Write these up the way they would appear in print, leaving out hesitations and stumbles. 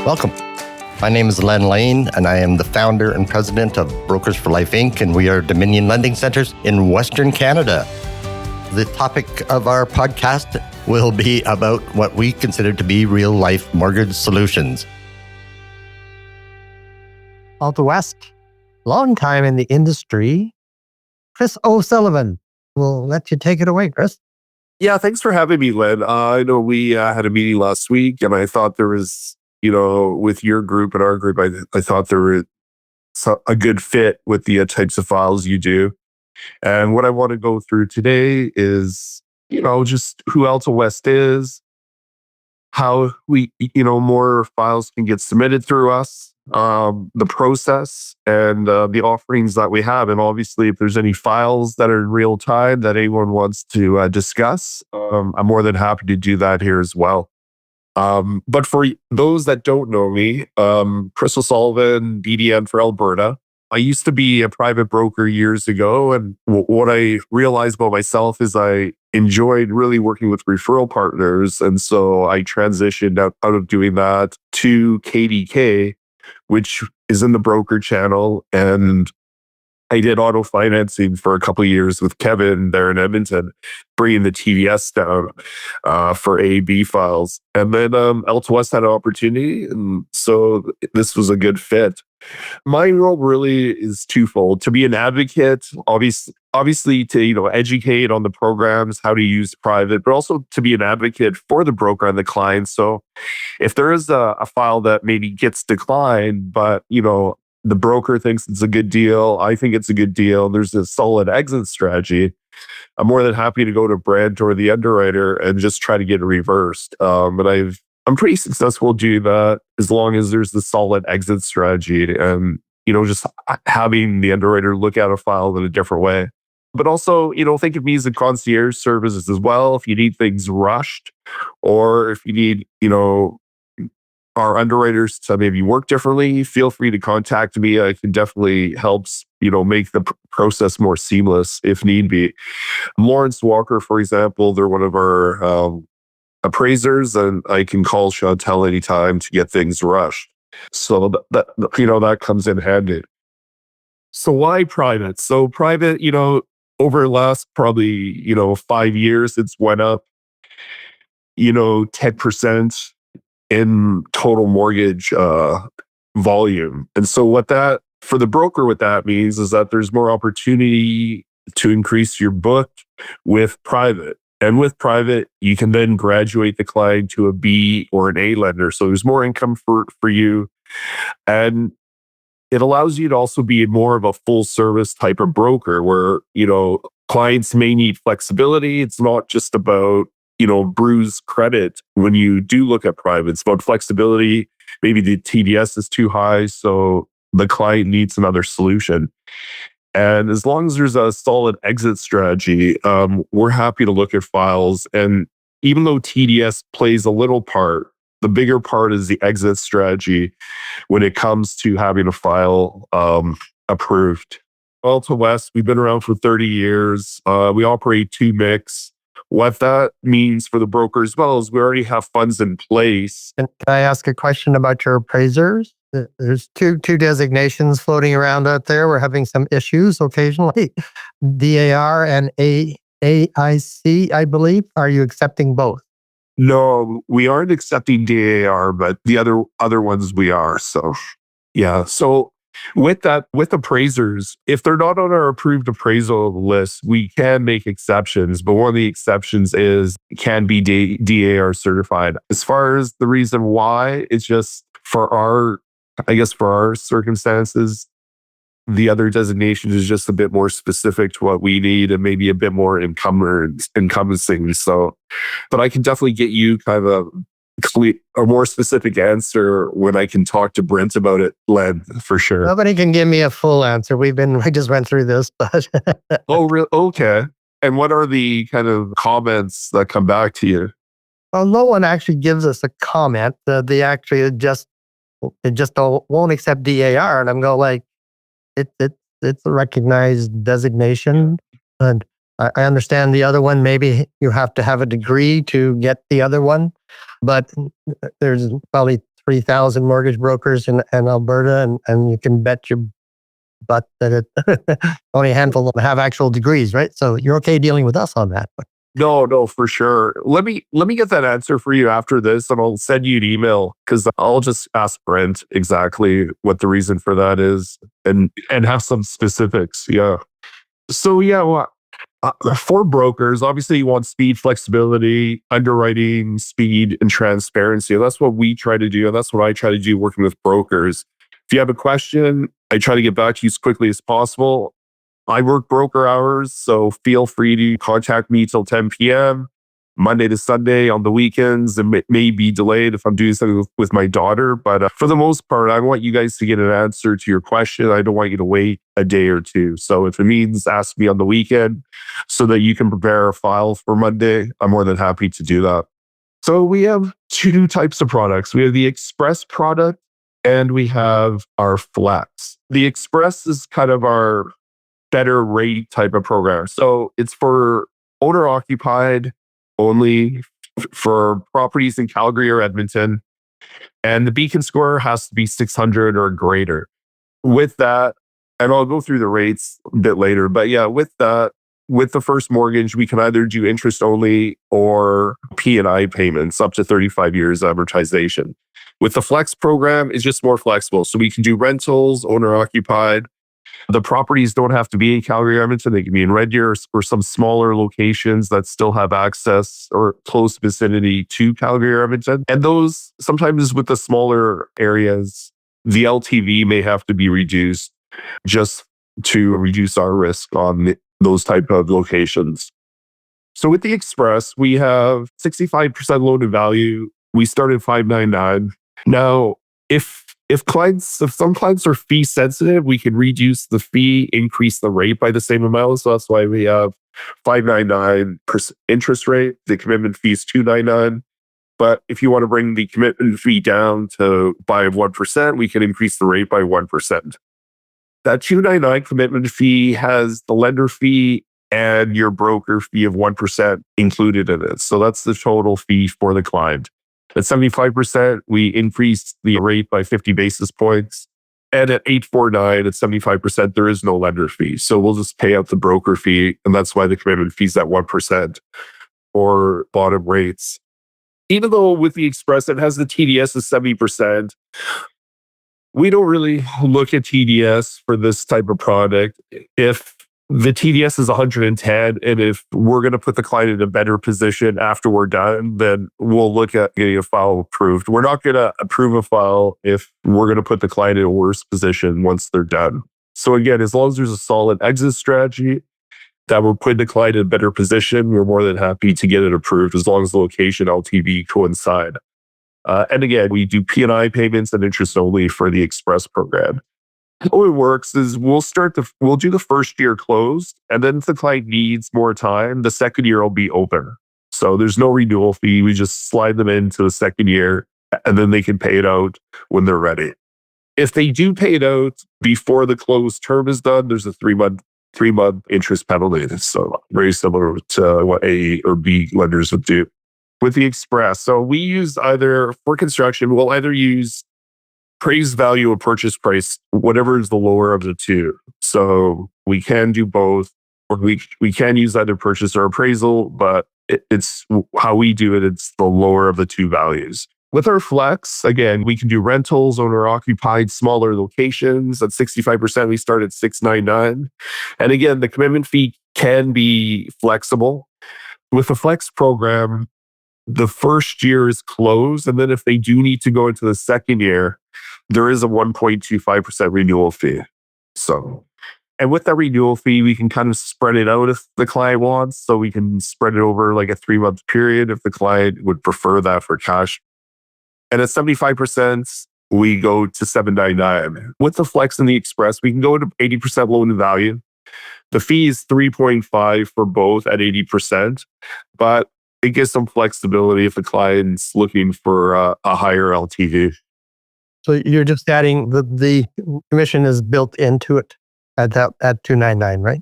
Welcome. My name is Len Lane, and I am the founder and president of Brokers for Life, Inc., and we are Dominion Lending Centers in Western Canada. The topic of our podcast will be about what we consider to be real-life mortgage solutions. Alta West, long time in the industry. Chris O'Sullivan will let you take it away, Chris. Yeah, thanks for having me, Len. I know we had a meeting last week, and I thought there was, with your group and our group, I thought there was a good fit with the types of files you do. And what I want to go through today is, just who Alta West is, how we, more files can get submitted through us, the process, and the offerings that we have. And obviously, if there's any files that are in real time that anyone wants to discuss, I'm more than happy to do that here as well. But for those that don't know me, Chris O'Sullivan, BDN for Alberta. I used to be a private broker years ago, and what I realized about myself is I enjoyed really working with referral partners, and so I transitioned out of doing that to KDK, which is in the broker channel, and I did auto financing for a couple of years with Kevin there in Edmonton, bringing the TDS down for A/B files. And then Alta West had an opportunity, and so this was a good fit. My role really is twofold: to be an advocate, obviously to educate on the programs, how to use private, but also to be an advocate for the broker and the client. So if there is a file that maybe gets declined, but the broker thinks it's a good deal, I think it's a good deal, there's a solid exit strategy, I'm more than happy to go to Brent or the underwriter and just try to get it reversed. And I'm pretty successful doing that as long as there's the solid exit strategy and, just having the underwriter look at a file in a different way. But also, think of me as a concierge services as well. If you need things rushed, or if you need, our underwriters to maybe work differently, feel free to contact me. I can definitely help, make the process more seamless if need be. Lawrence Walker, for example, they're one of our appraisers, and I can call Chantel anytime to get things rushed. So that comes in handy. So why private? So private, over the last probably, 5 years, it's went up, 10% in total mortgage volume. And so for the broker, what that means is that there's more opportunity to increase your book with private. And with private, you can then graduate the client to a B or an A lender. So there's more income for you. And it allows you to also be more of a full service type of broker where, clients may need flexibility. It's not just about bruised credit. When you do look at private, it's about flexibility. Maybe the TDS is too high, so the client needs another solution. And as long as there's a solid exit strategy, we're happy to look at files. And even though TDS plays a little part, the bigger part is the exit strategy when it comes to having a file approved. Alta West, we've been around for 30 years. We operate 2 mix. What that means for the broker as well is we already have funds in place. And can I ask a question about your appraisers? There's two designations floating around out there. We're having some issues occasionally. DAR and AIC, I believe. Are you accepting both? No, we aren't accepting DAR, but the other ones we are. So, yeah. So with appraisers, if they're not on our approved appraisal list, we can make exceptions. But one of the exceptions is can be DAR certified. As far as the reason why, it's just for our circumstances, the other designation is just a bit more specific to what we need and maybe a bit more encompassing. So, but I can definitely get you kind of a more specific answer when I can talk to Brent about it, Len, for sure. Nobody can give me a full answer. We just went through this, but Oh, really? Okay. And what are the kind of comments that come back to you? well, no one actually gives us a comment. They actually just won't accept DAR, and I'm going like, it's a recognized designation, and I understand the other one, maybe you have to have a degree to get the other one, but there's probably 3,000 mortgage brokers in Alberta, and you can bet your butt that only a handful of them have actual degrees, right? So you're okay dealing with us on that. No, for sure. Let me get that answer for you after this, and I'll send you an email because I'll just ask Brent exactly what the reason for that is, and have some specifics. Yeah. So yeah, well, for brokers, obviously you want speed, flexibility, underwriting, speed, and transparency. And that's what we try to do, and that's what I try to do working with brokers. If you have a question, I try to get back to you as quickly as possible. I work broker hours, so feel free to contact me till 10 p.m. Monday to Sunday on the weekends. It may be delayed if I'm doing something with my daughter, but for the most part, I want you guys to get an answer to your question. I don't want you to wait a day or two. So if it means ask me on the weekend so that you can prepare a file for Monday, I'm more than happy to do that. So we have two types of products. We have the Express product and we have our Flex. The Express is kind of our better rate type of program. So it's for owner occupied only for properties in Calgary or Edmonton. And the beacon score has to be 600 or greater. With that, and I'll go through the rates a bit later, but yeah, with that, with the first mortgage, we can either do interest only or P&I payments up to 35 years amortization. With the Flex program, it's just more flexible. So we can do rentals, owner occupied. The properties don't have to be in Calgary, Edmonton. They can be in Red Deer or some smaller locations that still have access or close vicinity to Calgary or Edmonton. And those, sometimes with the smaller areas, the LTV may have to be reduced just to reduce our risk on those type of locations. So with the Express, we have 65% loan to value. We start at 599. Now, if some clients are fee sensitive, we can reduce the fee, increase the rate by the same amount. So that's why we have 599% interest rate. The commitment fee is 299. But if you want to bring the commitment fee down to by 1%, we can increase the rate by 1%. That 299 commitment fee has the lender fee and your broker fee of 1% included in it. So that's the total fee for the client. At 75%, we increased the rate by 50 basis points. And at 849, at 75%, there is no lender fee. So we'll just pay out the broker fee. And that's why the commitment fee is at 1% for bottom rates. Even though with the Express, it has the TDS of 70%, we don't really look at TDS for this type of product. If the TDS is 110, and if we're going to put the client in a better position after we're done, then we'll look at getting a file approved. We're not going to approve a file if we're going to put the client in a worse position once they're done. So again, as long as there's a solid exit strategy that we're putting the client in a better position, we're more than happy to get it approved as long as the location LTV coincide. And again, we do P&I payments and interest only for the Express program. How it works is we'll do the first year closed, and then if the client needs more time, the second year will be open. So there's no renewal fee. We just slide them into the second year, and then they can pay it out when they're ready. If they do pay it out before the closed term is done, there's a three-month interest penalty. So very similar to what A or B lenders would do. With the Express, so we use either for construction, we'll either use appraised value or purchase price, whatever is the lower of the two. So we can do both, or we can use either purchase or appraisal, but it's how we do it. It's the lower of the two values. With our Flex, again, we can do rentals, owner occupied, smaller locations. At 65%, we start at 699. And again, the commitment fee can be flexible. With the Flex program, the first year is closed. And then if they do need to go into the second year, there is a 1.25% renewal fee. So, and with that renewal fee, we can kind of spread it out if the client wants. So we can spread it over like a 3-month period if the client would prefer that for cash. And at 75%, we go to 799. With the Flex and the Express, we can go to 80% loan to value. The fee is 3.5 for both at 80%, but it gives some flexibility if the client's looking for a higher LTV. So you're just adding the commission is built into it at 299, right?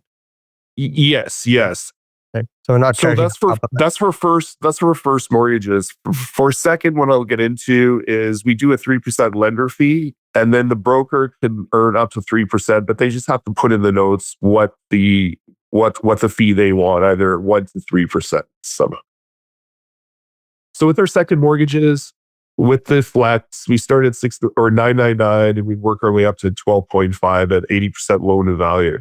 Yes. Okay. So we're not So charging that's for on top of that. first mortgages. For second, what I'll get into is we do a 3% lender fee, and then the broker can earn up to 3%, but they just have to put in the notes what the fee they want, either 1 to 3%. So with our second mortgages, with the flex, we start at 999, and we work our way up to 12.5 at 80% loan to value.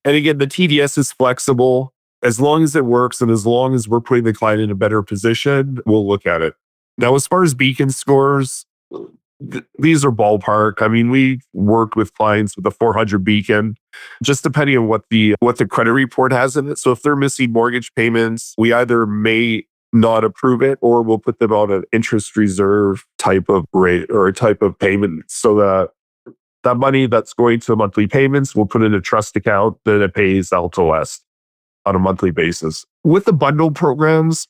And again, the TDS is flexible. As long as it works and as long as we're putting the client in a better position, we'll look at it. Now, as far as beacon scores, these are ballpark. I mean, we worked with clients with a 400 beacon, just depending on what the credit report has in it. So if they're missing mortgage payments, we either may not approve it, or we'll put them on an interest reserve type of rate or a type of payment, so that money that's going to monthly payments, we'll put in a trust account that it pays Alta West on a monthly basis. With the bundle programs,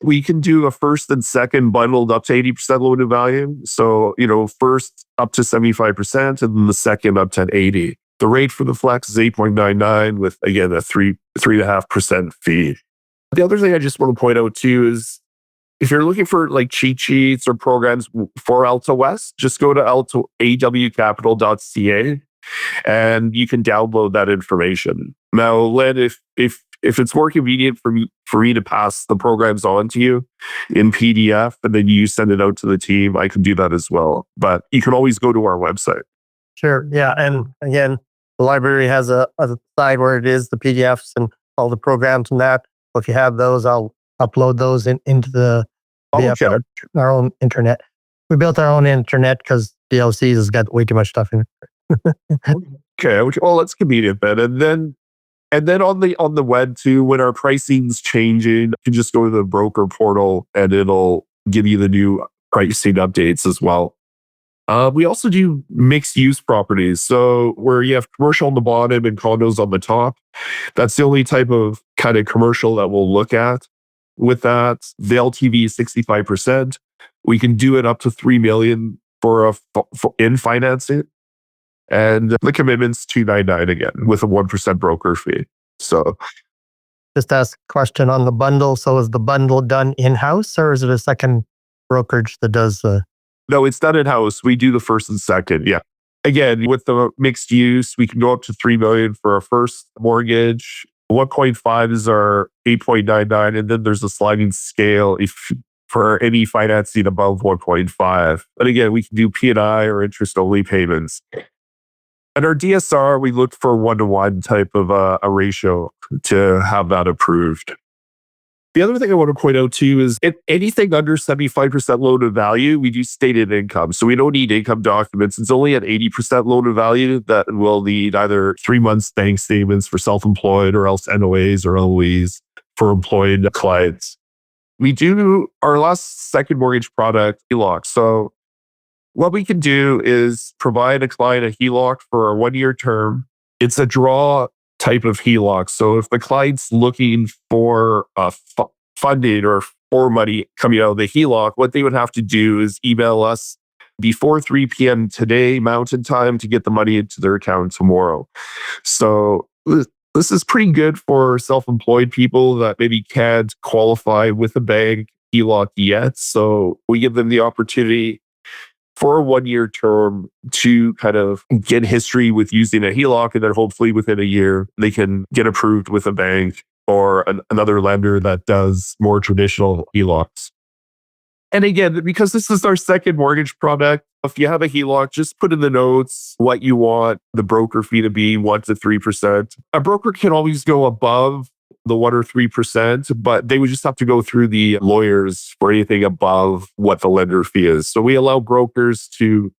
we can do a first and second bundled up to 80% loan to value. So, first up to 75% and then the second up to 80. The rate for the flex is 8.99 with, again, a 3.5% fee. The other thing I just want to point out too is if you're looking for like cheat sheets or programs for Alta West, just go to awcapital.ca and you can download that information. Now, Len, if it's more convenient for me to pass the programs on to you in PDF and then you send it out to the team, I can do that as well. But you can always go to our website. Sure. Yeah. And again, the library has a side where it is the PDFs and all the programs and that. If you have those, I'll upload those into the our own internet. We built our own internet because DLCs has got way too much stuff in it. Okay. Well, that's convenient then. And then on the web too, when our pricing's changing, you can just go to the broker portal and it'll give you the new pricing updates as well. We also do mixed use properties. So where you have commercial on the bottom and condos on the top, that's the only type of kind of commercial that we'll look at. With that, the LTV is 65%. We can do it up to $3 million for in financing. And the commitment's $299 again with a 1% broker fee. So just ask a question on the bundle. So is the bundle done in-house or is it a second brokerage that does the... No, it's done in-house. We do the first and second. Yeah. Again, with the mixed use, we can go up to $3 million for our first mortgage. 1.5 is our 8.99. And then there's a sliding scale for any financing above 1.5. But again, we can do P&I or interest only payments. And our DSR, we look for 1-to-1 type of a ratio to have that approved. The other thing I want to point out too is anything under 75% loan to value, we do stated income. So we don't need income documents. It's only at 80% loan to value that we'll need either 3 months bank statements for self-employed or else NOAs or LOEs for employed clients. We do our second mortgage product, HELOC. So what we can do is provide a client a HELOC for a 1-year term. It's a draw type of HELOC. So if the client's looking for funding or for money coming out of the HELOC, what they would have to do is email us before 3 p.m. today, Mountain Time, to get the money into their account tomorrow. So this is pretty good for self-employed people that maybe can't qualify with a bank HELOC yet. So we give them the opportunity for a 1-year term to kind of get history with using a HELOC, and then hopefully within a year, they can get approved with a bank or another lender that does more traditional HELOCs. And again, because this is our second mortgage product, if you have a HELOC, just put in the notes what you want the broker fee to be, 1 to 3%. A broker can always go above the 1 or 3%, but they would just have to go through the lawyers for anything above what the lender fee is. So we allow brokers to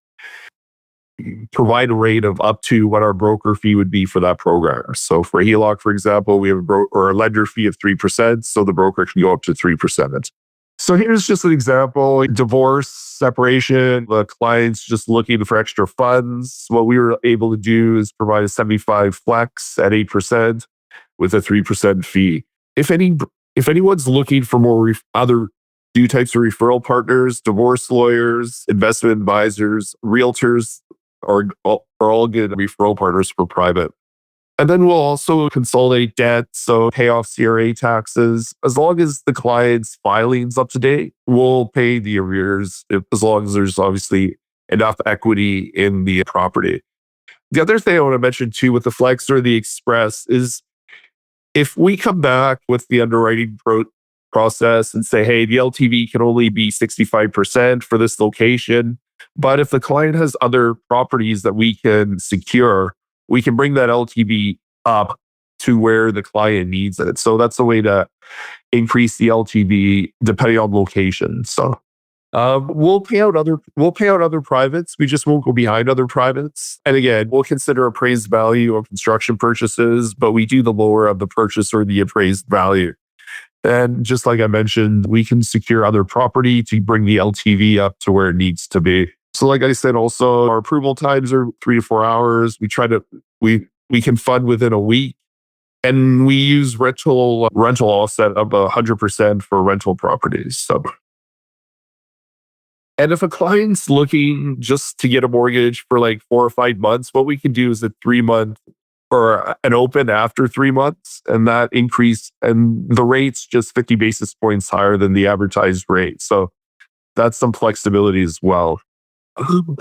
provide a rate of up to what our broker fee would be for that program. So for HELOC, for example, we have a lender fee of 3%, so the broker can go up to 3%. So here's just an example. Divorce, separation, the client's just looking for extra funds. What we were able to do is provide a 75 flex at 8%. With a 3% fee. If anyone's looking for more other new types of referral partners, divorce lawyers, investment advisors, realtors are all good referral partners for private. And then we'll also consolidate debt, so pay off CRA taxes. As long as the client's filing's up to date, we'll pay the arrears as long as there's obviously enough equity in the property. The other thing I want to mention too with the Flex or the Express is if we come back with the underwriting process and say, hey, the LTV can only be 65% for this location, but if the client has other properties that we can secure, we can bring that LTV up to where the client needs it. So that's a way to increase the LTV depending on location. So we'll pay out other privates. We just won't go behind other privates. And again, we'll consider appraised value of construction purchases, but we do the lower of the purchase or the appraised value. And just like I mentioned, we can secure other property to bring the LTV up to where it needs to be. So like I said, also our approval times are 3 to 4 hours. We can fund within a week, and we use rental offset of 100% for rental properties. So, and if a client's looking just to get a mortgage for like 4 or 5 months, what we can do is a 3-month or an open after 3 months, and that increase and the rate's just 50 basis points higher than the advertised rate. So that's some flexibility as well.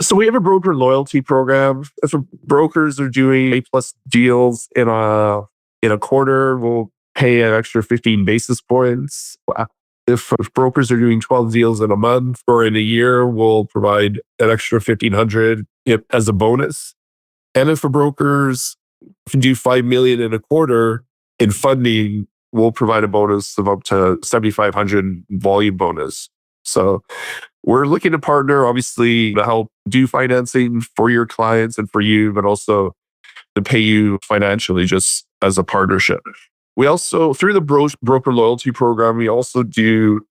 So we have a broker loyalty program. If brokers are doing A+ deals in a quarter, we'll pay an extra 15 basis points. If brokers are doing 12 deals in a month or in a year, we'll provide an extra 1,500 as a bonus. And if brokers can do 5 million in a quarter in funding, we'll provide a bonus of up to 7,500 volume bonus. So we're looking to partner, obviously, to help do financing for your clients and for you, but also to pay you financially just as a partnership. We also, through the broker loyalty program, we also do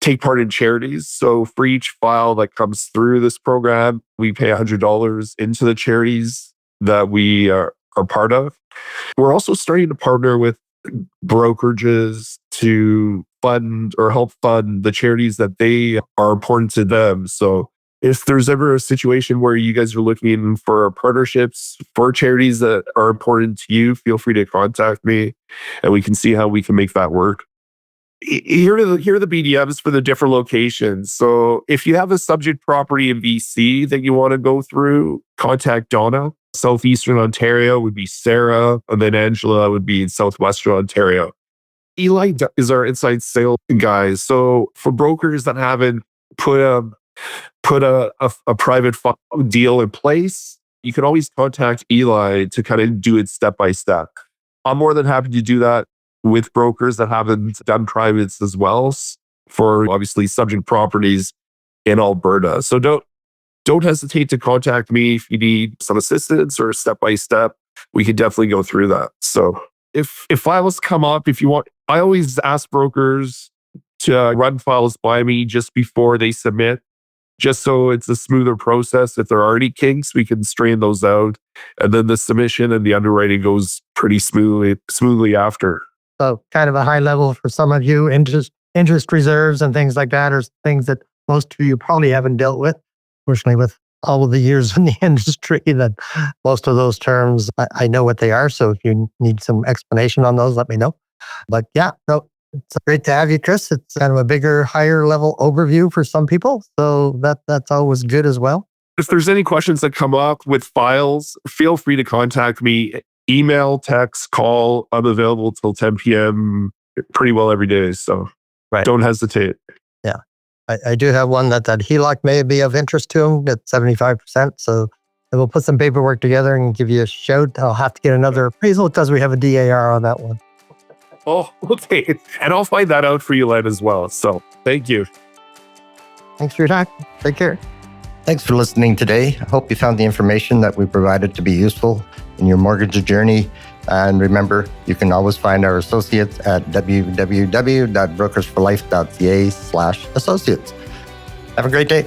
take part in charities. So for each file that comes through this program, we pay $100 into the charities that we are part of. We're also starting to partner with brokerages to fund or help fund the charities that they are important to them. So if there's ever a situation where you guys are looking for partnerships for charities that are important to you, feel free to contact me and we can see how we can make that work. Here are the BDMs for the different locations. So if you have a subject property in BC that you want to go through, contact Donna. Southeastern Ontario would be Sarah, and then Angela would be in Southwestern Ontario. Eli is our inside sales guy. So for brokers that haven't put a private deal in place, you can always contact Eli to kind of do it step by step. I'm more than happy to do that with brokers that haven't done privates as well for obviously subject properties in Alberta. So don't hesitate to contact me if you need some assistance or step by step. We can definitely go through that. So if files come up, if you want, I always ask brokers to run files by me just before they submit, just so it's a smoother process. If there are any kinks, we can strain those out. And then the submission and the underwriting goes pretty smoothly after. So kind of a high level for some of you, interest reserves and things like that are things that most of you probably haven't dealt with. Fortunately, with all of the years in the industry, that most of those terms, I know what they are. So if you need some explanation on those, let me know. But yeah, no, it's great to have you, Chris. It's kind of a bigger, higher level overview for some people. So that's always good as well. If there's any questions that come up with files, feel free to contact me. Email, text, call. I'm available till 10 p.m. pretty well every day. So Don't hesitate. Yeah. I do have one that HELOC may be of interest to him at 75%. So we'll put some paperwork together and give you a shout. I'll have to get another appraisal because we have a DAR on that one. Oh, okay. And I'll find that out for you, Len, as well. So thank you. Thanks for your time. Take care. Thanks for listening today. I hope you found the information that we provided to be useful in your mortgage journey. And remember, you can always find our associates at www.brokersforlife.ca/associates. Have a great day.